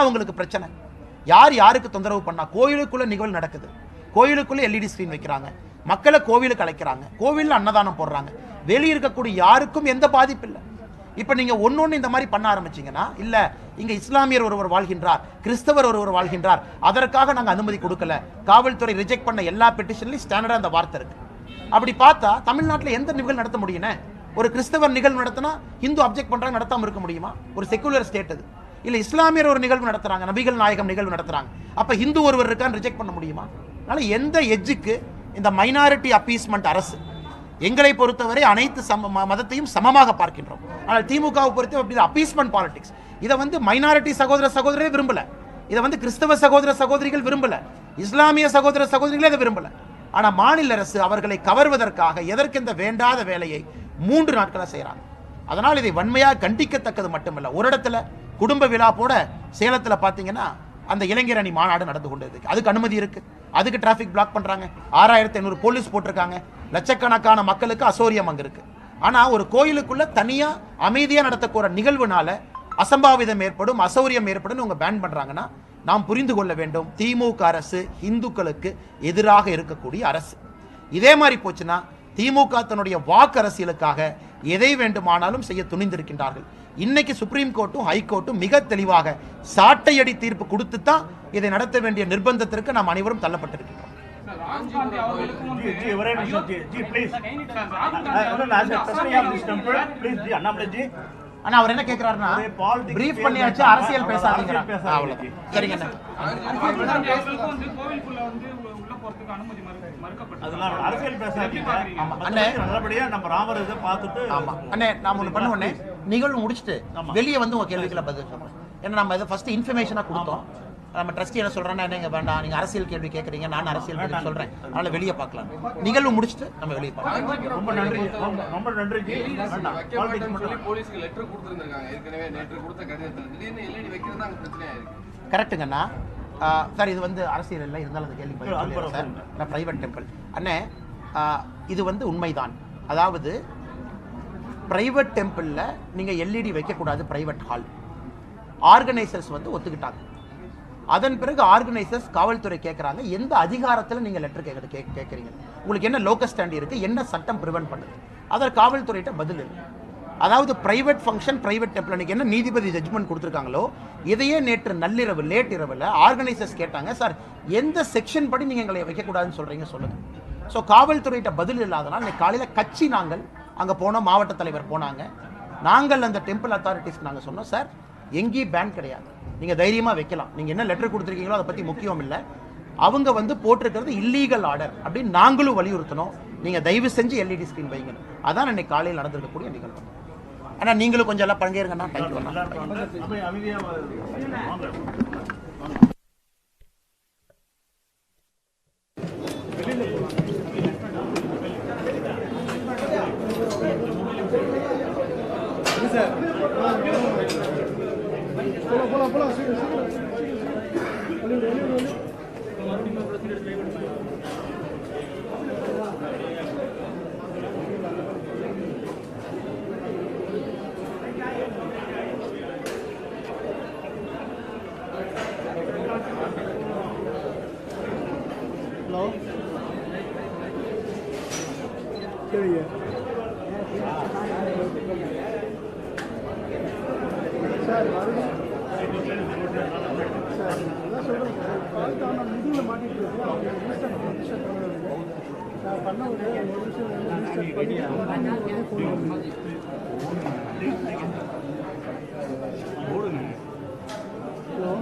அவங்களுக்கு பிரச்சனை. யார் யாருக்கு தொந்தரவு பண்ணா? கோயிலுக்குள்ள நிகழ்வு நடக்குது, கோயிலுக்குள்ள எல்இடி ஸ்கிரீன் வைக்கிறாங்க, மக்களை கோவிலுக்கு அழைக்கிறாங்க, கோவிலில் அன்னதானம் போடுறாங்க, வெளியே இருக்கக்கூடிய யாருக்கும் எந்த பாதிப்பு இல்லை. இப்போ நீங்கள் ஒன்று இந்த மாதிரி பண்ண ஆரம்பிச்சிங்கன்னா, இல்லை இங்கே இஸ்லாமியர் ஒருவர் வாழ்கின்றார், கிறிஸ்தவர் ஒருவர் வாழ்கின்றார், அதற்காக நாங்கள் அனுமதி கொடுக்கல, காவல்துறை ரிஜெக்ட் பண்ண எல்லா பெட்டிஷன்லையும் ஸ்டாண்டர்டாக அந்த வார்த்தை இருக்கு. அப்படி பார்த்தா தமிழ்நாட்டில் எந்த நிகழ்வு நடத்த முடியும்னே? ஒரு கிறிஸ்தவர் நிகழ்வு நடத்தினா ஹிந்து அப்ஜெக்ட் பண்ணுறாங்க, நடத்தாமல் இருக்க முடியுமா? ஒரு செக்குலர் ஸ்டேட் அது. இல்லை இஸ்லாமியர் ஒரு நிகழ்வு நடத்துறாங்க, நபிகள் நாயகம் நிகழ்வு நடத்துறாங்க, அப்போ ஹிந்து ஒருவர் இருக்கான்னு ரிஜெக்ட் பண்ண முடியுமா? அதனால எந்த எஜ்ஜுக்கு இந்த மைனாரிட்டி அப்பீஸ்மெண்ட் அரசு எங்களை பொறுத்தவரை அனைத்து மதத்தையும் சமமாக பார்க்கின்றோம். ஆனால் திமுகவை பொறுத்த அப்படி அப்பீஸ்மெண்ட் பாலிடிக்ஸ். இதை வந்து மைனாரிட்டி சகோதர சகோதரரே விரும்பல, இதை வந்து கிறிஸ்தவ சகோதர சகோதரிகள் விரும்பல, இஸ்லாமிய சகோதர சகோதரிகளே இதை விரும்பல. ஆனால் மாநில அரசு அவர்களை கவர்வதற்காக எதற்கு இந்த வேண்டாத வேலையை 3 நாட்களாக செய்கிறாங்க. அதனால் இதை வன்மையாக கண்டிக்கத்தக்கது மட்டுமல்ல. ஒரு இடத்துல குடும்ப விழா போட சேலத்தில் பார்த்தீங்கன்னா அந்த இளைஞர் அணி மாநாடு நடந்து கொண்டு இருக்கு, அதுக்கு அனுமதி இருக்கு, அதுக்கு டிராஃபிக் பிளாக் பண்றாங்க, 6500 போலீஸ் போட்டிருக்காங்க, லட்சக்கணக்கான மக்களுக்கு அசௌரியம் அங்க இருக்கு. ஆனா ஒரு கோயிலுக்குள்ள தனியா அமைதியா நடத்தக்கூட நிகழ்வுனால அசம்பாவிதம் ஏற்படும், அசௌரியம் ஏற்படும் உங்க பேன் பண்றாங்கன்னா நாம் புரிந்து கொள்ள வேண்டும், திமுக அரசு இந்துக்களுக்கு எதிராக இருக்கக்கூடிய அரசு. இதே மாதிரி போச்சுன்னா திமுக தன்னுடைய வாக்கு அரசியலுக்காக எதை வேண்டுமானாலும் செய்ய துணிந்திருக்கின்றார்கள். இன்னைக்கு சுப்ரீம் கோர்ட்டும் ஹைகோர்ட்டும் மிக தெளிவாக சாட்டையடி தீர்ப்பு கொடுத்து தான் இதை நடத்த வேண்டிய நிர்பந்தத்திற்கு நாம் அனைவரும் தள்ளப்பட்டிருக்கின்றோம். ஆனா அவர் என்ன கேக்குறாருன்னா, பிரீஃப் பண்ணியாச்சு, அரசியல் பேசாதீங்க. அவ்வளவுதான். சரிங்க. நிகழ்வு முடிச்சுட்டு வெளியே வந்து உங்க கேள்விகளை பதில் சொல்றேன். ஏன்னா நம்ம இதை ஃபர்ஸ்ட் இன்ஃபர்மேஷனா கொடுத்தோம். நம்ம ட்ரஸ்டி என்ன சொல்றேன்னா, நீங்க வேண்டாம், நீங்க அரசியல் கேள்வி கேட்கறீங்க, நான் அரசியல் கேள்வி சொல்றேன், அதனால வெளியே பார்க்கலாம். நிகழ்வு முடிச்சுட்டு நம்ம வெளியே பார்க்கலாம். ரொம்ப நன்றி, ரொம்ப நன்றி. போலீஸ்க்கு லெட்டர் கொடுத்திருக்காங்க, ஏற்கனவே நேற்று கொடுத்த கடிதத்தில் திடீர்னு எல்இடி வைக்கிறது அங்க பிரச்சனையா இருக்கு. கரெக்ட்டுங்கண்ணா. சார் இது வந்து அரசியல் இல்லை, இருந்தாலும் அந்த கேள்வி பதில் சார். நான் பிரைவேட் டெம்பிள் அண்ணே, இது வந்து உண்மைதான். அதாவது பிரைவேட் டெம்பிள்ல நீங்க எல்இடி வைக்கக்கூடாது, பிரைவேட் ஹால். ஆர்கனைசர்ஸ் வந்து ஒத்துக்கிட்டாங்க. அதன் பிறகு ஆர்கனைசர்ஸ் காவல்துறை கேட்குறாங்க, எந்த அதிகாரத்தில் நீங்கள் லெட்டர் கேட்குறீங்க, உங்களுக்கு என்ன லோக்கல் ஸ்டாண்ட் இருக்குது, என்ன சட்டம் ப்ரிவென்ட் பண்ணுது? அதற்கு காவல்துறையிட்ட பதில் இல்லை. அதாவது பிரைவேட் ஃபங்க்ஷன், பிரைவேட் டெம்பிள் அன்னைக்கு என்ன நீதிபதி ஜட்ஜ்மெண்ட் கொடுத்துருக்காங்களோ, இதையே நேற்று நள்ளிரவு லேட் இரவில் ஆர்கனைசர்ஸ் கேட்டாங்க, சார் எந்த செக்ஷன் படி நீங்கள் எங்களை வைக்கக்கூடாதுன்னு சொல்கிறீங்க சொல்லுங்கள். ஸோ காவல்துறையிட்ட பதில் இல்லாதனால் இன்னைக்கு காலையில் கட்சி நாங்கள் அங்கே போனோம், மாவட்ட தலைவர் போனாங்க, நாங்கள் அந்த டெம்பிள் அத்தாரிட்டிஸ்க்கு நாங்கள் சொன்னோம், சார் எங்கேயும் பேன் கிடையாது, நீங்கள் தைரியமாக வைக்கலாம், நீங்கள் என்ன லெட்டர் கொடுத்துருக்கீங்களோ அதை பற்றி முக்கியம் இல்லை, அவங்க வந்து போட்டிருக்கிறது இல்லீகல் ஆர்டர் அப்படின்னு நாங்களும் வலியுறுத்தணும், நீங்கள் தயவு செஞ்சு எல்இடி ஸ்க்ரீன் வைங்க. அதான் இன்னைக்கு காலையில் நடந்திருக்கக்கூடிய நிகழ்வு. ஆனால் நீங்களும் கொஞ்சம் எல்லாம் பங்கேறுங்கண்ணா. தேங்க்யூ அண்ணா. ஹலோ சரிங்க சார், சார் அதான் சொல்கிறேன் சார், பார்த்தான நிதியில் மாட்டிட்டு சார் பண்ண ஒரு நிமிஷம் ஹலோ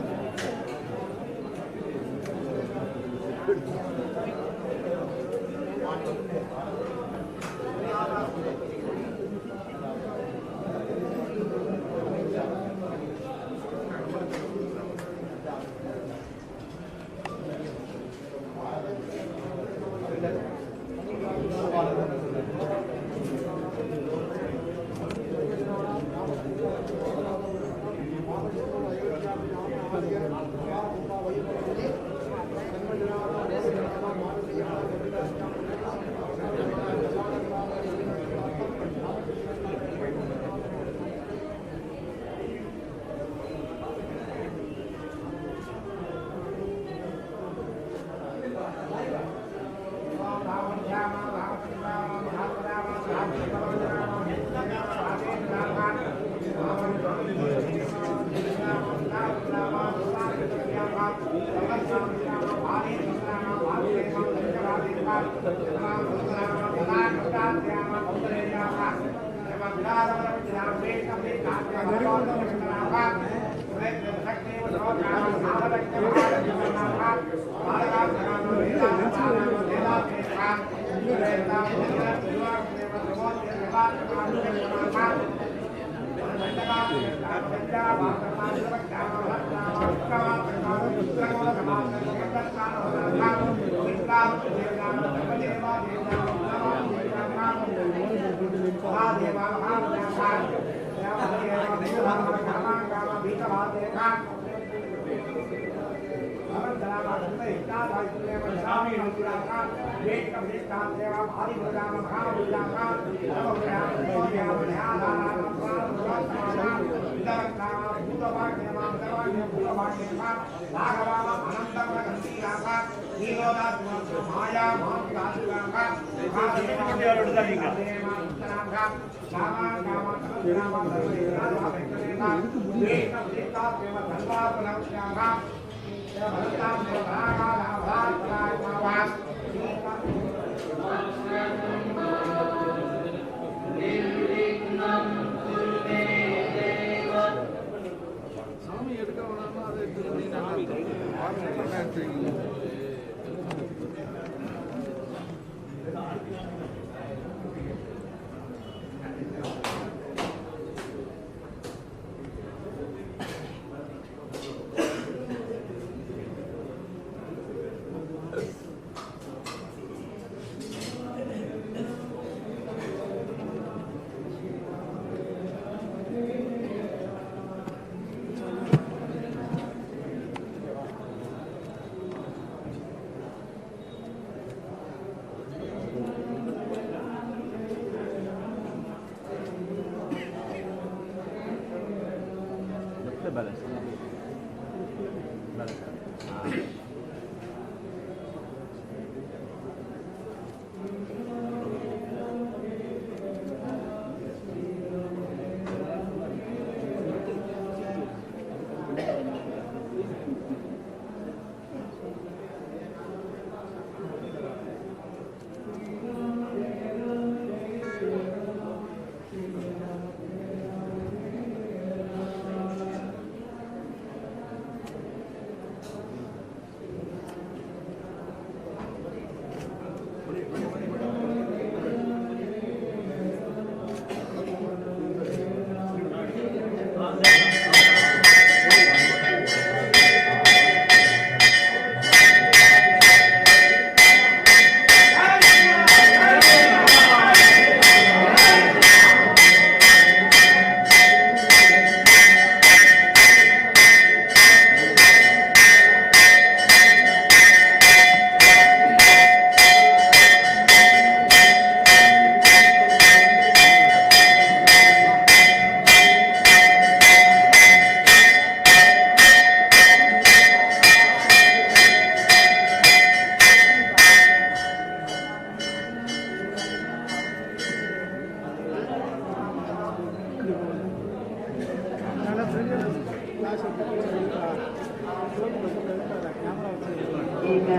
एक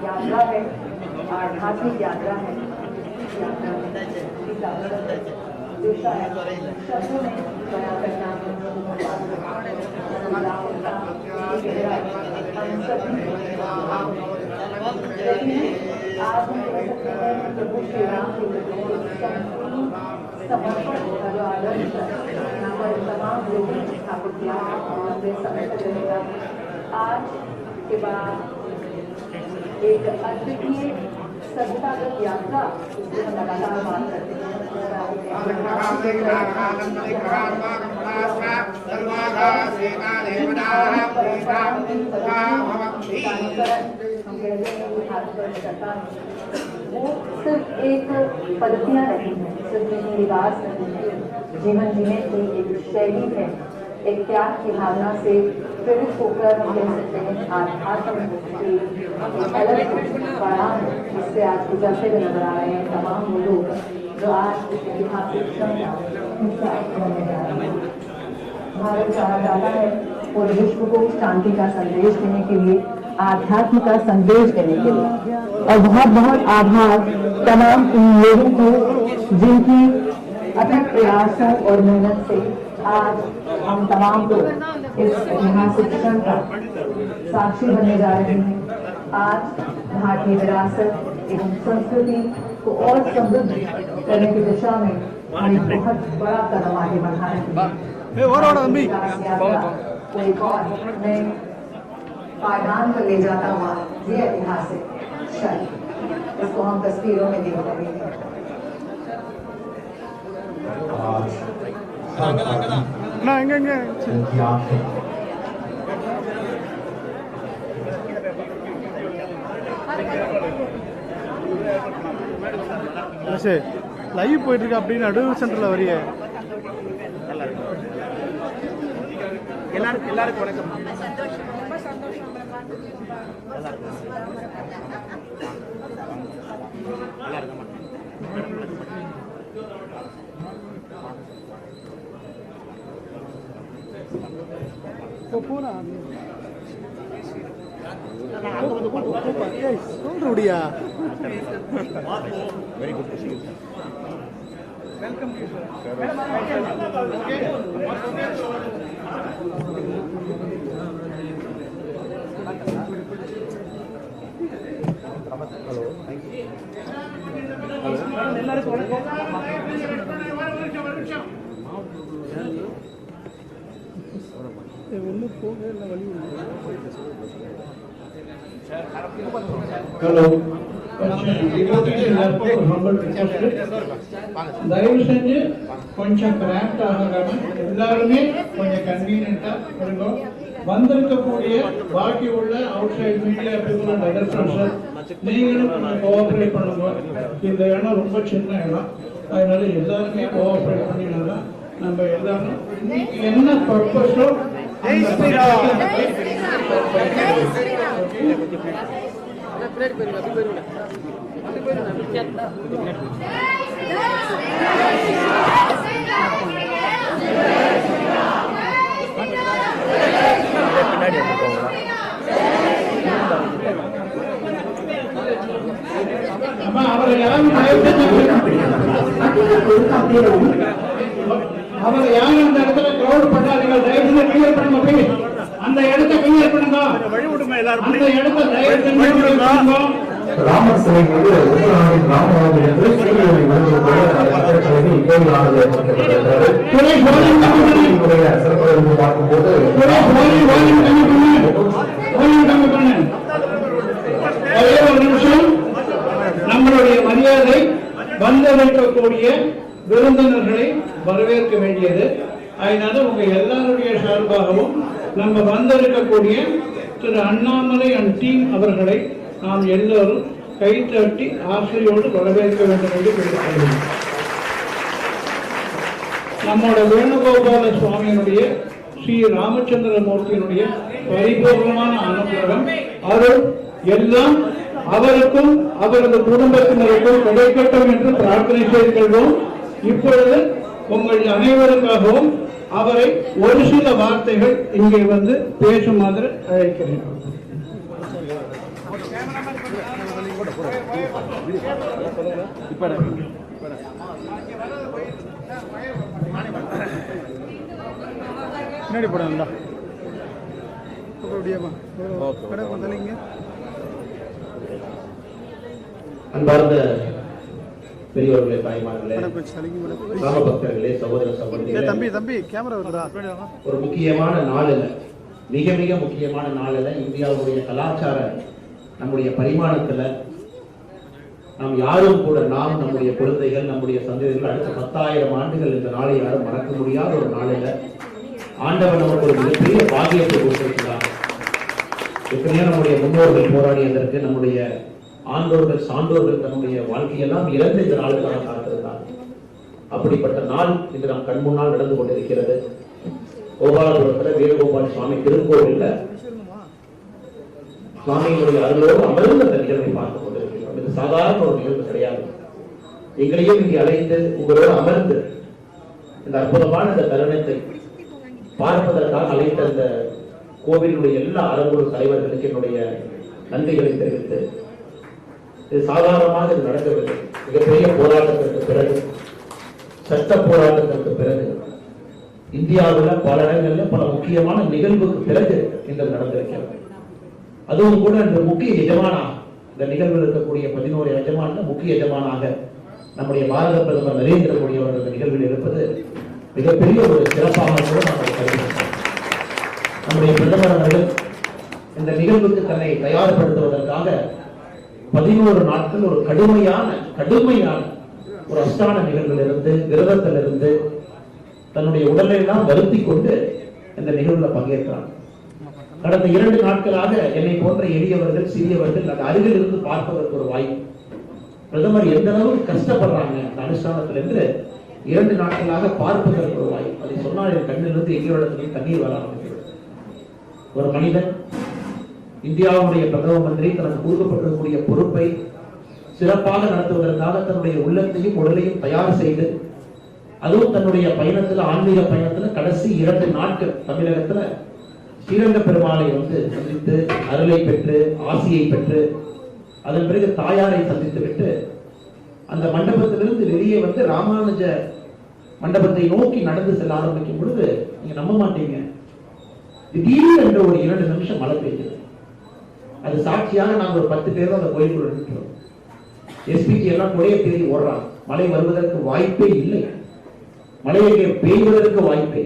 यात्रा है, आध्यात्मिक यात्रा है। दूसरा है शब्दों में बयां करना, हम सभी आज हम कह सकते हैं प्रभु श्री राम समर्पण का जो आदर्श यहाँ पर तमाम लोगों ने स्थापित किया और वे समर्पित रहेगा। आज के बाद एक अद्वितीय संस्थागत यात्रा जिससे हम लगातार बात करते हैं। वो सिर्फ एक पद्धतियाँ नहीं है, सिर्फ एक रिवाज नहीं है, जीवन जीने की एक शैली है। एक त्याग की भावना से प्रेरित होकर हम कह सकते हैं आध्यात्म की अलग बड़ा है, जिससे आज गुजरते हुए नजर आ रहे हैं तमाम वो लोग जो आज इस ऐतिहासिक क्षण का हिस्सा बनने जा रहे हैं। भारत कहा जाता है पूरे विश्व को शांति का संदेश देने के लिए, आध्यात्म का संदेश देने के लिए। और बहुत बहुत आभार तमाम उन लोगों को जिनकी अथक प्रयासों और मेहनत से आज हम तमाम लोग इस ऐतिहासिक क्षण का साक्षी बनने जा रहे हैं। आज भारतीय विरासत एवं संस्कृति को और समृद्ध करने की दिशा में हम एक बहुत बड़ा कदम आगे बढ़ा रहे हैं। को एक और नए पायदान पर ले जाता हुआ ये ऐतिहासिक क्षण, इसको हम तस्वीरों में देख रहे हैं। லைவ் போயிட்டு இருக்கு அப்படின்னு நடுவு சென்டர்ல வரிய எல்லாருக்கும் வணக்கம். சொல்றியா very good to see you. Welcome to you, sir. Hello. Thank you. எல்லாரும் வணக்கம். ஒண்ணு போக இல்ல வழி ஹலோ தயவு செஞ்சு கொஞ்சம் கிராஃப்ட் ஆகாம எல்லாருமே கொஞ்சம் கன்வீனியன்ட்டா இருக்கும். வந்திருக்கக்கூடிய பாக்கி உள்ள outside media people and other person நீங்களும் கொஞ்சம் கோஆபரேட் பண்ணுங்க. இந்த இடம் ரொம்ப சின்ன இடம், அதனால எல்லாருமே கோஆபரேட் பண்ணினா நம்ம எல்லாரும் இன்னைக்கு என்ன பர்பஸோ அவரை யாரும் அந்த இடத்துல கிரௌட் பண்ணாதீங்க. தயவு கிளியர் பண்ணுங்க ப்ளீஸ். அந்த இடத்தை கிளியர் பண்ணுங்க. அந்த இடத்தை தயவு கிளியர் பண்ணுங்க. ராமர் சிலை வந்து உத்தரநாட்டின் ராமநாதன் என்று சீக்கிரவை கோயிலானது சிறப்பு பார்க்கும்போது ஒரே ஒரு நிமிஷம். நம்மளுடைய மரியாதை வந்திருக்கக்கூடிய விருந்தினர்களை வரவேற்க வேண்டியது. அதனால உங்க எல்லாருடைய சார்பாகவும் நம்ம வந்திருக்கக்கூடிய திரு அண்ணாமலை அண்ட் டீம் அவர்களை நாம் எல்லோரும் கைத்தட்டி ஆசையோடு வரவேற்க வேண்டும் என்று கேட்டுக்கொள்கிறோம். நம்மோட வேணுகோபால சுவாமியினுடைய ஸ்ரீ ராமச்சந்திரமூர்த்தியினுடைய பரிபூர்ணமான அனுகிரகம் அருள் எல்லாம் அவருக்கும் அவரது குடும்பத்தினருக்கும் கிடைக்கட்டும் என்று பிரார்த்தனை செய்து கொள்வோம். இப்பொழுது உங்கள் அனைவருக்காகவும் அவரை ஒரு சில வார்த்தைகள் இங்கே வந்து பேசுமாறு அழைக்கிறேன். பின்னாடி போடா அப்படியாமா அன்பார்ந்த பெரியவர்களே, தாய்மார்களே, ராமபக்தர்களே, சகோதர சகோதரிகளே, தம்பி கேமரா வருதா? ஒரு முக்கியமான நாளில், மிக மிக முக்கியமான நாளில் இந்தியாவுடைய கலாச்சார நம்முடைய பரிமாணத்தில் நாம் யாரும் கூட நாம் நம்முடைய குழந்தைகள் நம்முடைய சந்ததிகள் அடுத்த 10,000 ஆண்டுகள் இந்த நாளை யாரும் மறக்க முடியாத ஒரு நாளில் ஆண்டவன் நமக்கு ஒரு மிகப்பெரிய பாக்கியத்தை கொடுத்திருக்கிறார். எத்தனையோ நம்முடைய முன்னோர்கள் போராடியதற்கு நம்முடைய ஆண்டோர்கள் சான்றோர்கள் தன்னுடைய வாழ்க்கையெல்லாம் இழந்து இந்த நாளுக்காக காத்திருந்தார். அப்படிப்பட்ட நாள் இன்று நம் கண் முன்னால் நடந்து கொண்டிருக்கிறது. கோபாலபுரத்தில் வேணுகோபால சுவாமி திருக்கோவில்ல சுவாமியினுடைய அருளோடு அமர்ந்த அந்த நிகழ்வை பார்த்துக் கொண்டிருக்கிறோம். இது சாதாரண ஒரு நிகழ்வு கிடையாது. எங்களையும் இங்கே அழைத்து உங்களோடு அமர்ந்து இந்த அற்புதமான இந்த தருணத்தை பார்ப்பதற்காக அழைத்த இந்த கோவிலுடைய எல்லா அறங்குழு தலைவர்களுக்கு என்னுடைய நன்றிகளை தெரிவித்து, இது சாதாரணமாக இது நடக்கவில்லை. மிகப்பெரிய போராட்டத்திற்கு பிறகு, சட்ட போராட்டத்திற்கு பிறகு, இந்தியாவில் பல இடங்களில் பல முக்கியமான நிகழ்வுக்கு பிறகு இந்த நடந்திருக்கிறது. அதுவும் கூட இந்த முக்கிய எஜமானாக, இந்த நிகழ்வில் இருக்கக்கூடிய 11 எஜமான முக்கிய எஜமானாக நம்முடைய பாரத பிரதமர் நரேந்திர மோடி அவர்கள் இந்த நிகழ்வில் இருப்பது மிகப்பெரிய ஒரு சிறப்பாக கூட நாங்கள் கருதுகிறோம். நம்முடைய பிரதமர் அவர்கள் இந்த நிகழ்வுக்கு தன்னை தயார்படுத்துவதற்காக 11 நாட்கள் ஒரு கடுமையான ஒரு அஸ்தான நிகழ்விலிருந்து, விரதத்திலிருந்து தன்னுடைய உடலை எல்லாம் வருத்தி கொண்டு இந்த நிகழ்வில் பங்கேற்கிறார். கடந்த 2 நாட்களாக என்னை போன்ற எளியவர்கள், சிறியவர்கள் அந்த அருகில் இருந்து பார்ப்பதற்கு ஒரு வாய்ப்பு. பிரதமர் எந்த அளவுக்கு கஷ்டப்படுறாங்க அந்த அனுஷ்டானத்தில் என்று 2 நாட்களாக பார்ப்பதற்கு ஒரு வாய்ப்பு. அதை சொன்னால் என் கண்ணிலிருந்து எங்கேயோ இடத்துல தண்ணீர் வர ஆரம்பிக்கிறது. ஒரு மனிதன் இந்தியாவுடைய பிரதம மந்திரி தனக்கு கொடுக்கப்பட்டிருக்கக்கூடிய பொறுப்பை சிறப்பாக நடத்துவதற்காக தன்னுடைய உள்ளத்தையும் உடலையும் தயார் செய்து, அதுவும் தன்னுடைய பயணத்தில், ஆன்மீக பயணத்தில் கடைசி 2 நாட்கள் தமிழகத்துல ஸ்ரீரங்க பெருமாளை சந்தித்து அருளை பெற்று ஆசியை பெற்று அதன் பிறகு தாயாரை சந்தித்து விட்டு அந்த மண்டபத்திலிருந்து வெளியே ராமானுஜ மண்டபத்தை நோக்கி நடந்து செல்ல ஆரம்பிக்கும் பொழுது நீங்க நம்ப மாட்டீங்க, திடீர் என்ற ஒரு 2 நிமிஷம் மழை பெய்யுது. அது சாட்சியாக நாங்கள் ஒரு 10 பேர் அந்த கோயிலுக்குள் இருக்கிறோம். எஸ்பிஜி எல்லாம் கொடையை தேடி ஓடுறாங்க. மழை வருவதற்கு வாய்ப்பே இல்லை, மழையை பெய்வதற்கு வாய்ப்பே.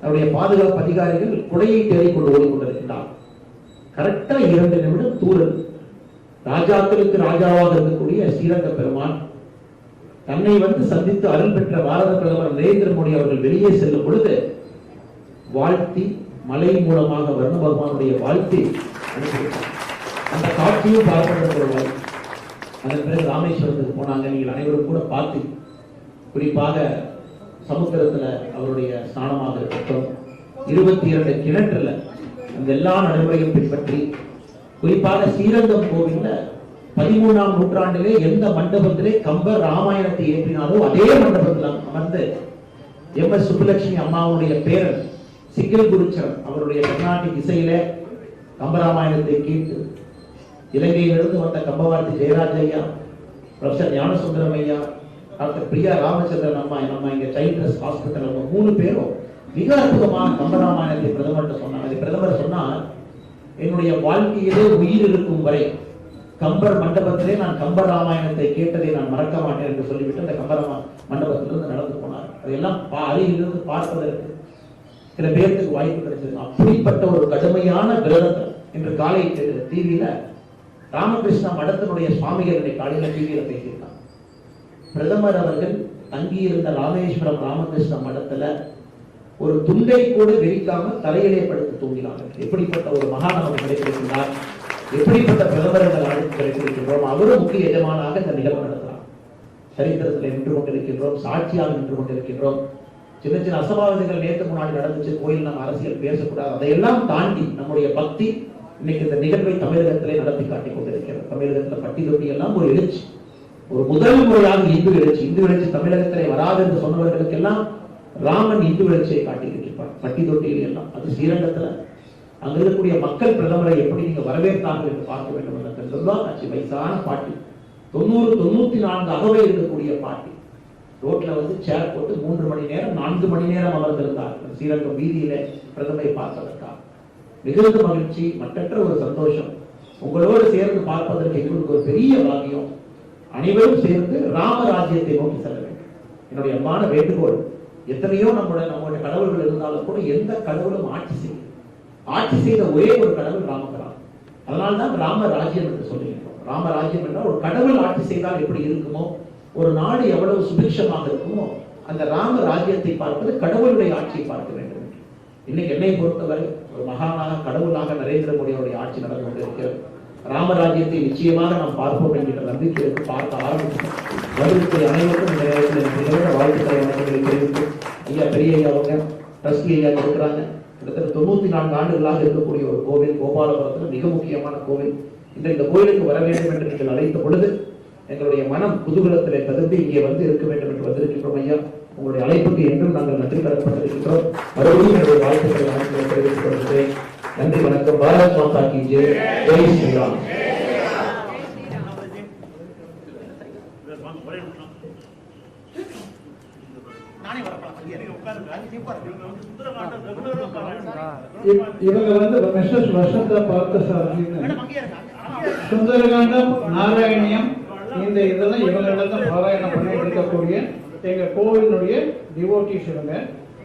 அவருடைய பாதுகாப்பு அதிகாரிகள் கொடையை தேடி கொண்டு ஓடிக்கொண்டிருக்கிறார். கரெக்டா 2 நிமிடம் தூரல். ராஜாக்களுக்கு ராஜாவாக இருக்கக்கூடிய ஸ்ரீரங்க பெருமான் தன்னை சந்தித்து அருள் பெற்ற பாரத பிரதமர் நரேந்திர மோடி அவர்கள் வெளியே செல்லும் பொழுது வாழ்த்தி, மலை மூலமாக வர்ண பகவானுடைய வாழ்த்தி அனுப்பிவிட்டார். அந்த காட்சியும் பார்ப்பதற்கு ஒரு வாய்ப்பு. அதன் பிறகு ராமேஸ்வரத்துக்கு போனாங்க. நீங்கள் அனைவரும் கூட பார்த்து, குறிப்பாக சமுத்திரத்துல அவருடைய ஸ்நானமாக இருக்கட்டும், 22 கிணற்றுல அந்த எல்லா நடைமுறையும் பின்பற்றி, குறிப்பாக ஸ்ரீரங்கம் கோவில்ல 13ஆம் நூற்றாண்டிலே எந்த மண்டபத்திலே கம்பர் ராமாயணத்தை ஏற்றினாரோ அதே மண்டபத்தில் அமர்ந்து எம்.எஸ். சுப்புலட்சுமி அம்மாவுடைய பேரன் சிக்கல் குருச்சரன் அவருடைய கர்நாடிக் இசையில கம்பராமாயணத்தை கேட்டு, இலங்கையிலிருந்து வந்த கம்பவார்த்தி ஜெயராஜ் ஐயா, ப்ரொஃபசர் ஞானசுந்தரம் ஐயா, டாக்டர் பிரியா ராமச்சந்திரன் அம்மா, நம்ம இங்க சைல்ட்ரஸ் ஹாஸ்பிட்டல் 3 பேரும் மிக அற்புதமான கம்பராமாயணத்தை பிரதமர்கிட்ட சொன்னாங்க. பிரதமர் சொன்னார், என்னுடைய வாழ்க்கையிலே உயிர் இருக்கும் வரை கம்பர் மண்டபத்திலே நான் கம்பர் ராமாயணத்தை கேட்டதை நான் மறக்க மாட்டேன் என்று சொல்லிவிட்டு அந்த கம்பர் மண்டபத்திலிருந்து நடந்து போனார். அதையெல்லாம் அருகிலிருந்து பார்ப்பதற்கு சில பேருக்கு வாய்ப்பு கிடைச்சது. அப்படிப்பட்ட ஒரு கடுமையான விரதத்தை இன்று காலை டிவியில ராமகிருஷ்ண மடத்தினுடைய சுவாமிகள் காலையில டிவியில பேசியிருக்காங்க. பிரதமர் அவர்கள் தங்கியிருந்த ராமேஸ்வரம் ராமகிருஷ்ண மடத்துல ஒரு துண்டை கூட விரிக்காம தலையிலே படுத்து தூங்கினாங்க. எப்படிப்பட்ட ஒரு மகா நமக்கு கிடைத்திருக்கிறார், எப்படிப்பட்ட பிரதமர்கள் நாளுக்கு கிடைத்திருக்கின்றோம். அவரும் முக்கிய எஜமானாக இந்த நிகழ்வு நடத்தலாம். சரித்திரத்தில் நின்று கொண்டிருக்கின்றோம், சாட்சியாக நின்று கொண்டிருக்கின்றோம். சின்ன சின்ன அசம்பாவிதங்கள் நேற்று முன்னாடி நடந்துச்சு, கோயில் நம்ம அரசியல் பேசக்கூடாது, அதையெல்லாம் தாண்டி நம்முடைய பக்தி இன்னைக்கு இந்த நிகழ்வை தமிழகத்திலே நடத்தி காட்டிக் கொண்டிருக்கிறது. தமிழகத்தில் பட்டி தொட்டி எல்லாம் ஒரு எழுச்சி, ஒரு முதல் முறையாக இந்து எழுச்சி. இந்து எழுச்சி தமிழகத்திலே வராது என்று சொன்னவர்களுக்கெல்லாம் ராமன் இந்து எழுச்சியை காட்டியிருக்கிறார். பட்டி தொட்டியில் எல்லாம் அது ஸ்ரீரங்கத்துல அங்க இருக்கக்கூடிய மக்கள் பிரதமரை எப்படி நீங்க வரவேற்றார்கள் என்று பார்க்க வேண்டும் என்று வயசான பாட்டி, 90-94 அகவை இருக்கக்கூடிய பாட்டி ரோட்ல சேர் போட்டு 3 மணி நேரம் 4 மணி நேரம் அமர்ந்திருந்தார் ஸ்ரீரங்கம் வீதியில பிரதமரை பார்ப்பதற்காக. மிகுந்த மகிழ்ச்சி, மற்றற்ற ஒரு சந்தோஷம். உங்களோடு சேர்ந்து பார்ப்பதற்கு எங்களுக்கு ஒரு பெரிய பாக்கியம். அனைவரும் சேர்ந்து ராமராஜ்யத்தை நோக்கி செல்ல வேண்டும். என்னுடைய அம்மான வேண்டுகோள், எத்தனையோ நம்முடைய கடவுள்கள் இருந்தாலும் கூட எந்த கடவுளும் ஆட்சி செய்த ஒரே ஒரு கடவுள் ராமபிரான். அதனால்தான் ராமராஜ்யம் என்று சொல்லுகின்றோம். ராமராஜ்யம் என்றால் ஒரு கடவுள் ஆட்சி செய்தால் எப்படி இருக்குமோ, ஒரு நாடு எவ்வளவு சுபிக்ஷமாக இருக்குமோ, அந்த ராம ராஜ்யத்தை பார்ப்பது கடவுளுடைய ஆட்சியை பார்க்க வேண்டும். இன்னைக்கு என்னை பொறுத்தவரை ஒரு மகானாக கடவுளாக நரேந்திர மோடியுடைய ஆட்சி நடந்து கொண்டிருக்கிறது. ராமராஜ்யத்தை நிச்சயமாக நாம் பார்ப்போம் என்கிற நம்பிக்கைக்கு பார்க்க ஆரம்பித்தோம். வருடத்தை அனைவருக்கும் இந்த நேரத்தில் வாழ்த்துக்களை வணக்கங்களை தெரிவித்து, ஐயா பெரிய ஐயா அவங்க ட்ரஸ்டி ஐயா இருக்கிறாங்க. கிட்டத்தட்ட 94 ஆண்டுகளாக இருக்கக்கூடிய ஒரு கோவில், கோபாலபுரத்தில் மிக முக்கியமான கோவில். இந்த கோயிலுக்கு வர வேண்டும் என்று நீங்கள் அழைத்த பொழுது எங்களுடைய மனம் குதூகலத்திலே தகுந்து இங்கே இருக்க வேண்டும் என்று வந்திருக்கின்றோம். ஐயா, உங்களுடைய அழைப்புக்கு என்றும் நாங்கள் நன்றி கடன்பட்டிருக்கின்றோம். மறுபடியும் என்னுடைய வாழ்த்துக்களை தெரிவித்துக் கொள்கிறேன். நன்றி, வணக்கம். பாரத் மாதா கி ஜெய். ஜெய் ஸ்ரீராம். இவங்க வந்து மிஸ்ஸஸ் வசந்தா பார்த்தசாரதின்னு சுந்தரகாண்டம், நாராயணியம், இந்த இதெல்லாம் இவங்களிடம் தான் பாராயணம் பண்ணிட்டு இருக்கக்கூடிய எங்க கோவிலுடைய டிவோட்டிஸ் இவங்க.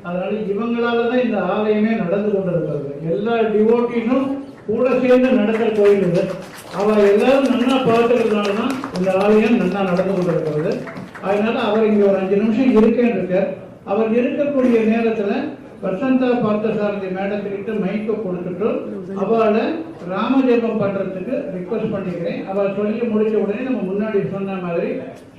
அதனால இவங்களால தான் இந்த ஆலயமே நடந்து கொண்டிருக்கிறது. எல்லா டிவோட்டிஸும் கூட சேர்ந்து நடக்கிற கோயில் இது. அவ எல்லாரும் நன்னா பார்த்துக்கிறதுனால தான் இந்த ஆலயம் நன்னா நடந்து கொண்டிருக்கிறது. அதனால அவர் இங்க ஒரு 5 நிமிஷம் இருக்கேன்னு இருக்கார். அவர் இருக்கக்கூடிய நேரத்துல வசந்தா பார்த்தசாரதி மேடத்துக்கிட்ட மைக்கை கொடுத்துட்டு அவளை ராமஜெபம் பண்றதுக்கு ரிக்வஸ்ட் பண்ணிக்கிறேன். அவள் சொல்லி முடிச்ச உடனே நம்ம முன்னாடி சொன்ன மாதிரி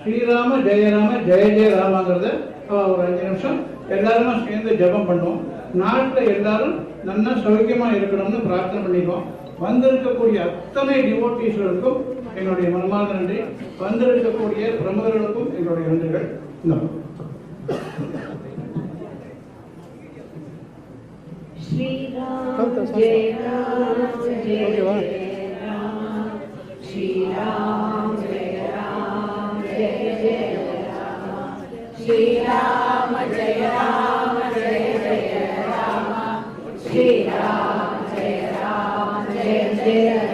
ஸ்ரீராம ஜெயராம ஜெய ஜெய ராமங்கிறத அவள் ஒரு 5 நிமிஷம் எல்லாருமே சேர்ந்து ஜெபம் பண்ணுவோம். நாட்டில் எல்லாரும் நல்லா சௌக்கியமா இருக்கணும்னு பிரார்த்தனை பண்ணிக்குவோம். வந்திருக்கக்கூடிய அத்தனை டிவோட்டீஸ்களுக்கும் என்னுடைய மனமார்ந்த நன்றி. வந்திருக்கக்கூடிய பிரமுகர்களுக்கும் என்னுடைய நன்றிகள். श्री राम जय राम जय जय राम, श्री राम जय राम जय जय राम, श्री राम जय राम जय जय राम, श्री राम जय राम जय जय